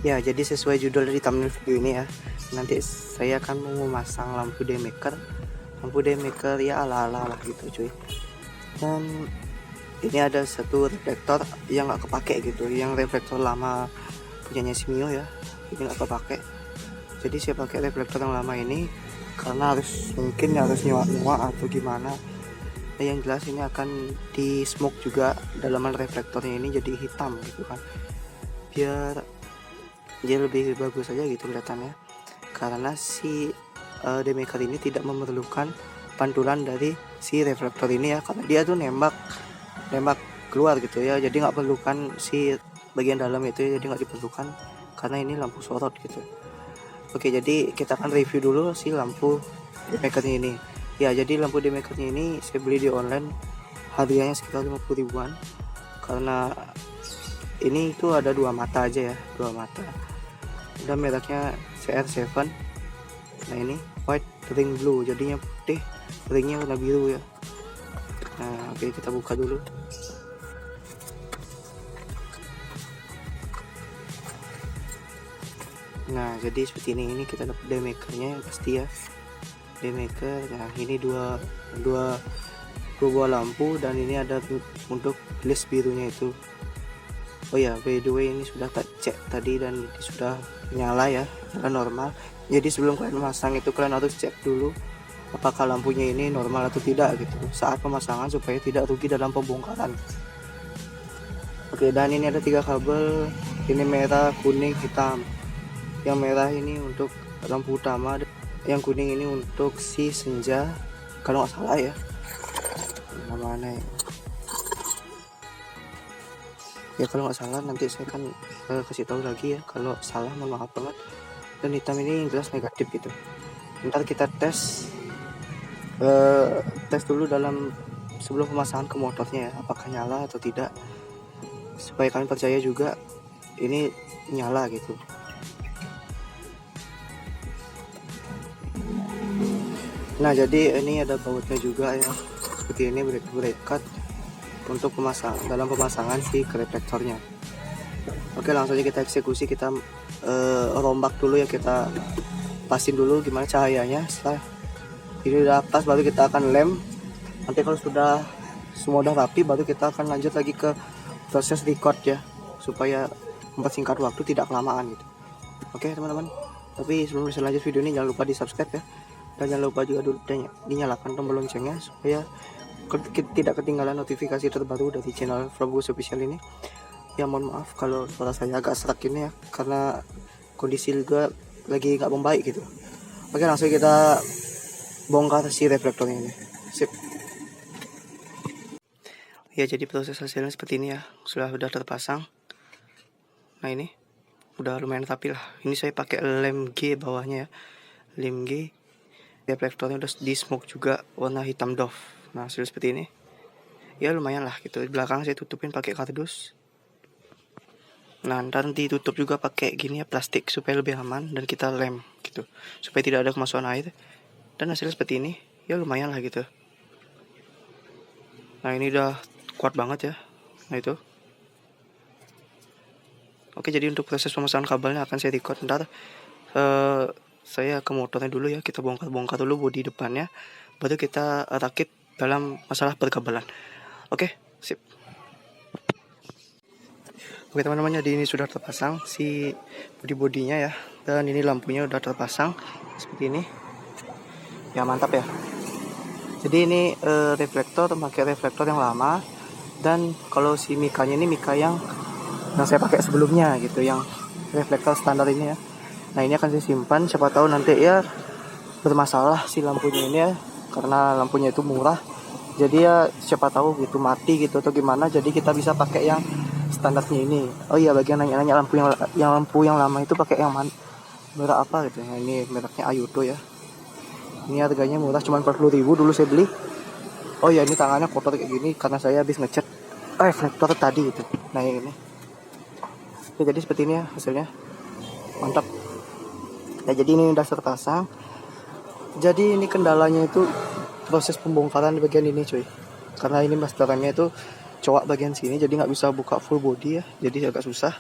Ya, jadi sesuai judul dari thumbnail video ini ya, nanti saya akan memasang lampu daymaker. Lampu daymaker ya ala-ala lah gitu cuy. Dan ini ada satu reflektor yang nggak kepake gitu, yang reflektor lama punyanya si Mio ya, ini nggak kepake. Jadi saya pakai reflektor yang lama ini karena mungkin harus nyala atau gimana. Nah, yang jelas ini akan di smoke juga dalaman reflektornya ini jadi hitam gitu kan, biar dia lebih bagus aja gitu kelihatannya, karena si daymaker ini tidak memerlukan pantulan dari si reflektor ini ya, karena dia tuh nembak keluar gitu ya, jadi nggak perlukan si bagian dalam itu ya, jadi nggak diperlukan karena ini lampu sorot gitu. Oke, jadi kita akan review dulu si lampu daymakernya ini ya. Jadi lampu daymakernya ini saya beli di online, harganya sekitar 50 ribuan, karena ini itu ada dua mata aja ya, dua mata, dan mereknya CR7. Nah ini white ring blue, jadinya putih, ringnya warna biru ya. Nah oke, kita buka dulu. Nah jadi seperti ini kita dapat daymakernya yang pasti ya, daymaker. Nah ini dua buah lampu, dan ini ada untuk list birunya itu. Oh ya, by the way ini sudah tak cek tadi dan ini sudah nyala ya, nyala normal. Jadi sebelum kalian memasang itu kalian harus cek dulu apakah lampunya ini normal atau tidak gitu saat pemasangan, supaya tidak rugi dalam pembongkaran. Oke, dan ini ada 3 kabel, ini merah, kuning, hitam. Yang merah ini untuk lampu utama, yang kuning ini untuk si senja kalau nggak salah ya, mana ya kalau nggak salah, nanti saya akan kasih tahu lagi ya kalau salah, mohon maaf banget. Dan hitam ini yang jelas negatif gitu. Ntar kita tes dulu dalam sebelum pemasangan ke motornya ya, apakah nyala atau tidak, supaya kalian percaya juga ini nyala gitu. Nah jadi ini ada bautnya juga ya, seperti ini, bracket untuk dalam pemasangan si reflektornya. Oke, langsung aja kita eksekusi. Kita rombak dulu ya, kita pasin dulu gimana cahayanya. Setelah ini udah pas, baru kita akan lem. Nanti kalau sudah semua udah rapi, baru kita akan lanjut lagi ke proses record ya, supaya mempersingkat waktu, tidak kelamaan gitu. Oke teman-teman, tapi sebelum bisa lanjut video ini jangan lupa di subscribe ya, dan jangan lupa juga dinyalakan tombol loncengnya supaya tidak ketinggalan notifikasi terbaru dari channel Vloggus Official ini. Ya mohon maaf kalau suara saya agak serak ini ya, karena kondisi juga lagi nggak membaik gitu. Oke, langsung kita bongkar si reflektornya ini. Sip. Ya jadi proses hasilnya seperti ini ya, sudah terpasang. Nah ini udah lumayan rapi lah. Ini saya pakai lem G bawahnya ya, lem G. Reflektornya udah di smoke juga, warna hitam doff. Nah hasil seperti ini ya, lumayan lah gitu. Di belakang saya tutupin pakai kardus. Nah ntar ditutup juga pakai gini ya, plastik, supaya lebih aman, dan kita lem gitu supaya tidak ada kemasukan air. Dan hasilnya seperti ini ya, lumayan lah gitu. Nah ini udah kuat banget ya. Nah itu oke, jadi untuk proses pemasangan kabelnya akan saya record. Ntar saya ke motornya dulu ya, kita bongkar dulu bodi depannya, baru kita rakit dalam masalah perkabelan. Oke, sip. Oke teman-teman, jadi ini sudah terpasang si bodinya ya, dan ini lampunya udah terpasang seperti ini. Ya mantap ya. Jadi ini reflektor, pakai reflektor yang lama, dan kalau si mikanya ini mika yang saya pakai sebelumnya gitu, yang reflektor standar ini ya. Nah ini akan saya simpan, siapa tahu nanti ya bermasalah si lampunya ini ya, karena lampunya itu murah. Jadi ya siapa tahu gitu mati gitu atau gimana, jadi kita bisa pakai yang standarnya ini. Oh iya, bagian nanya-nanya lampu yang lama itu pakai yang merek apa gitu. Nah, ini mereknya Ayuto ya. Ini harganya murah, cuma 40 ribu dulu saya beli. Oh ya, ini tangannya kotor kayak gini karena saya habis ngecat reflektor tadi gitu. Nah yang ini ya, jadi seperti ini ya hasilnya, mantap. Nah jadi ini udah terpasang. Jadi ini kendalanya itu proses pembongkaran di bagian ini cuy, karena ini master remnya itu cowok bagian sini, jadi nggak bisa buka full body ya, jadi agak susah.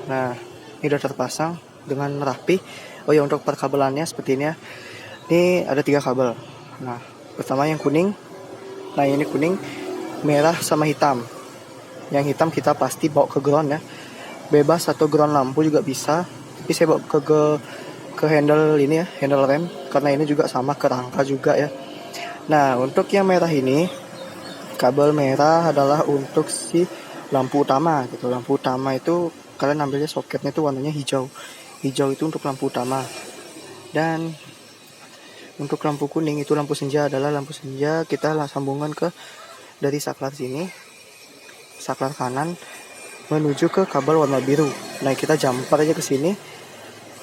Nah Ini udah terpasang dengan rapi. Oh ya, untuk perkabelannya seperti ini ya. Ini ada 3 kabel. Nah, pertama yang kuning. Nah, ini kuning, merah sama hitam. Yang hitam kita pasti bawa ke ground ya. Bebas atau ground lampu juga bisa. Tapi saya bawa ke handle ini ya, handle rem, karena ini juga sama ke rangka juga ya. Nah, untuk yang merah ini, kabel merah adalah untuk si lampu utama gitu. Lampu utama itu kalian ambilnya soketnya itu warnanya hijau. Hijau itu untuk lampu utama. Dan untuk lampu kuning itu lampu senja, adalah lampu senja kita sambungkan ke dari saklar sini, saklar kanan menuju ke kabel warna biru. Nah, kita jumper aja ke sini.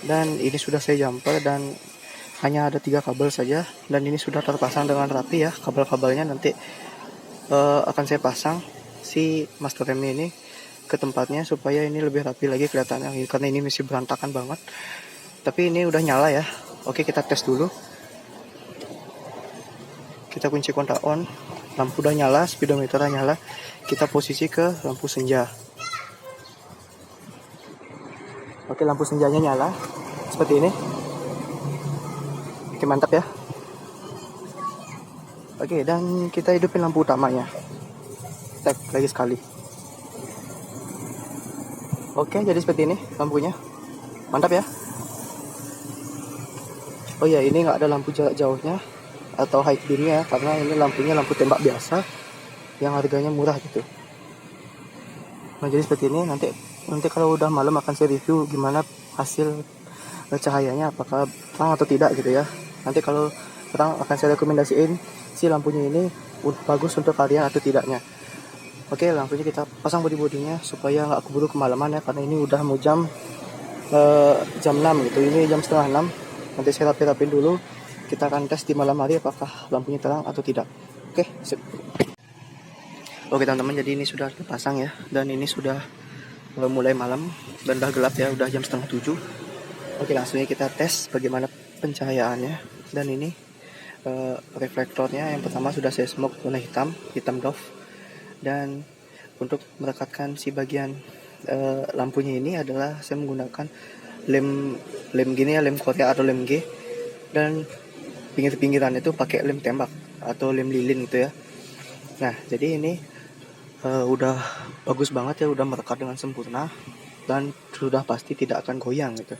Dan ini sudah saya jumper dan hanya ada 3 kabel saja, dan ini sudah terpasang dengan rapi ya. Kabel-kabelnya nanti akan saya pasang si master remnya ini ke tempatnya supaya ini lebih rapi lagi kelihatannya, karena ini masih berantakan banget. Tapi ini udah nyala ya. Oke, kita tes dulu. Kita kunci kontak on, lampu udah nyala, speedometer nyala. Kita posisi ke lampu senja. Oke, lampu senjanya nyala seperti ini. Oke, mantap ya. Oke, dan kita hidupin lampu utamanya. Tag lagi sekali. Oke, jadi seperti ini lampunya. Mantap ya. Oh ya, ini nggak ada lampu jarak jauhnya atau high beamnya, karena ini lampunya lampu tembak biasa yang harganya murah gitu. Nah, jadi seperti ini. Nanti kalau udah malam akan saya review gimana hasil cahayanya, apakah terang atau tidak gitu ya. Nanti kalau terang akan saya rekomendasiin si lampunya ini bagus untuk kalian atau tidaknya. Oke, lampunya kita pasang bodi-bodinya supaya nggak keburu kemalaman ya, karena ini udah mau jam 6 gitu. Ini jam setengah 6. Nanti saya rapi-rapin dulu. Kita akan tes di malam hari apakah lampunya terang atau tidak. Oke, sip. Oke teman-teman, jadi ini sudah terpasang ya, dan ini sudah mulai malam dan udah gelap ya, udah jam setengah 7. Oke, langsung kita tes bagaimana pencahayaannya. Dan ini reflektornya yang pertama sudah saya smoke warna hitam Dove. Dan untuk merekatkan si bagian lampunya ini adalah saya menggunakan lem gini ya, lem Korea atau lem G. Dan pinggir-pinggiran itu pakai lem tembak atau lem lilin gitu ya. Nah, jadi ini udah bagus banget ya, udah merekat dengan sempurna dan sudah pasti tidak akan goyang gitu.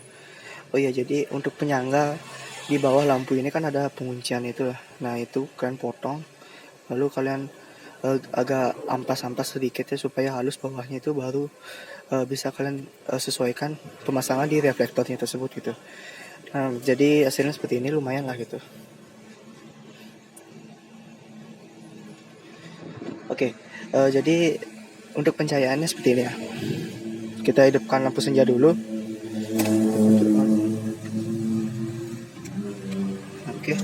Oh iya, jadi untuk penyangga di bawah lampu ini kan ada penguncian itu. Nah, itu kalian potong, lalu kalian agak ampas-ampas sedikit ya supaya halus bawahnya, itu baru bisa kalian sesuaikan pemasangan di reflektornya tersebut gitu. Nah, jadi hasilnya seperti ini, lumayan lah gitu. Oke, jadi untuk pencahayaannya seperti ini ya. Kita hidupkan lampu senja dulu. Oke,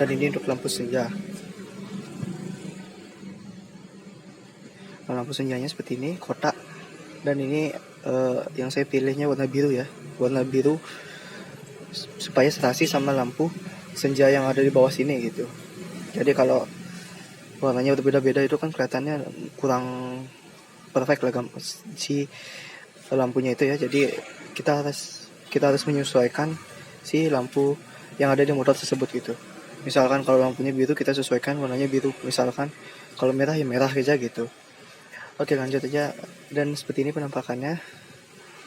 dan ini untuk lampu senja. Nah, lampu senjanya seperti ini, kotak. Dan ini yang saya pilihnya warna biru ya, warna biru supaya serasi sama lampu senja yang ada di bawah sini gitu. Jadi kalau warnanya berbeda-beda itu kan kelihatannya kurang perfect lah si lampunya itu ya. Jadi kita harus menyesuaikan si lampu yang ada di motor tersebut gitu. Misalkan kalau lampunya biru, kita sesuaikan warnanya biru. Misalkan kalau merah ya merah aja gitu. Oke, lanjut aja. Dan seperti ini penampakannya.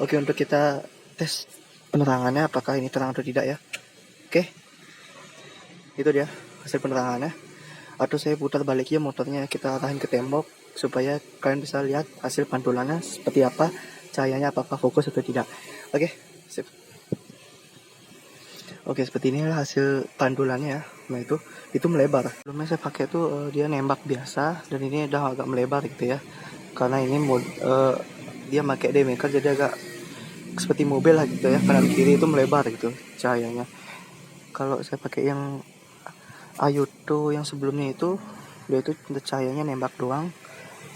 Oke, untuk kita tes penerangannya apakah ini terang atau tidak ya. Oke, itu dia hasil penerangannya. Atau saya putar balik ya motornya, kita arahin ke tembok supaya kalian bisa lihat hasil pantulannya seperti apa, cahayanya apakah fokus atau tidak. Oke, sip. Oke, seperti inilah hasil pantulannya ya. Nah, itu melebar. Sebelumnya saya pakai tuh dia nembak biasa, dan ini udah agak melebar gitu ya. Karena ini dia pakai daymaker, jadi agak seperti mobil lah gitu ya. Kanan kiri itu melebar gitu cahayanya. Kalau saya pakai yang Ayuto yang sebelumnya itu, dia itu cahayanya nembak doang,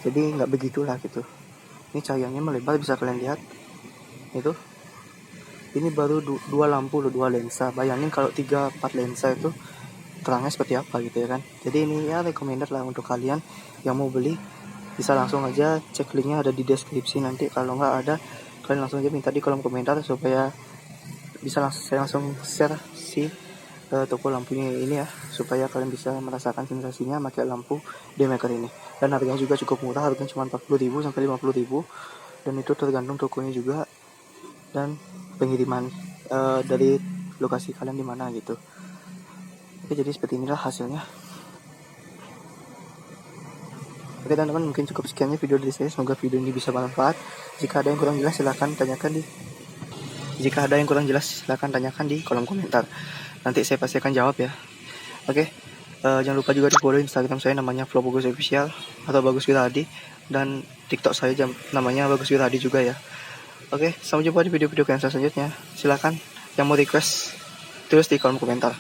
jadi nggak begitulah gitu. Ini cahayanya melebar, bisa kalian lihat itu. Ini baru 2 lampu loh, 2 lensa. Bayangin kalau 3-4 lensa itu terangnya seperti apa gitu ya kan. Jadi ini ya recommended lah untuk kalian yang mau beli. Bisa langsung aja cek linknya, ada di deskripsi. Nanti kalau nggak ada kalian langsung aja minta di kolom komentar supaya saya langsung share si toko lampunya ini ya, supaya kalian bisa merasakan sensasinya pakai lampu Daymaker ini. Dan harganya juga cukup murah, harganya cuma 40.000 sampai 50.000, dan itu tergantung tokonya juga dan pengiriman dari lokasi kalian di mana gitu. Oke, jadi seperti inilah hasilnya. Oke teman-teman, mungkin cukup sekiannya video dari saya. Semoga video ini bisa bermanfaat. Jika ada yang kurang jelas silahkan tanyakan di kolom komentar. Nanti saya pasti akan jawab ya. Oke, jangan lupa juga di follow Instagram saya, namanya Flow Bagus Official atau Bagus Wiradi, dan TikTok saya namanya Bagus Wiradi juga ya. Oke, sampai jumpa di video-video yang selanjutnya. Silahkan yang mau request tulis di kolom komentar.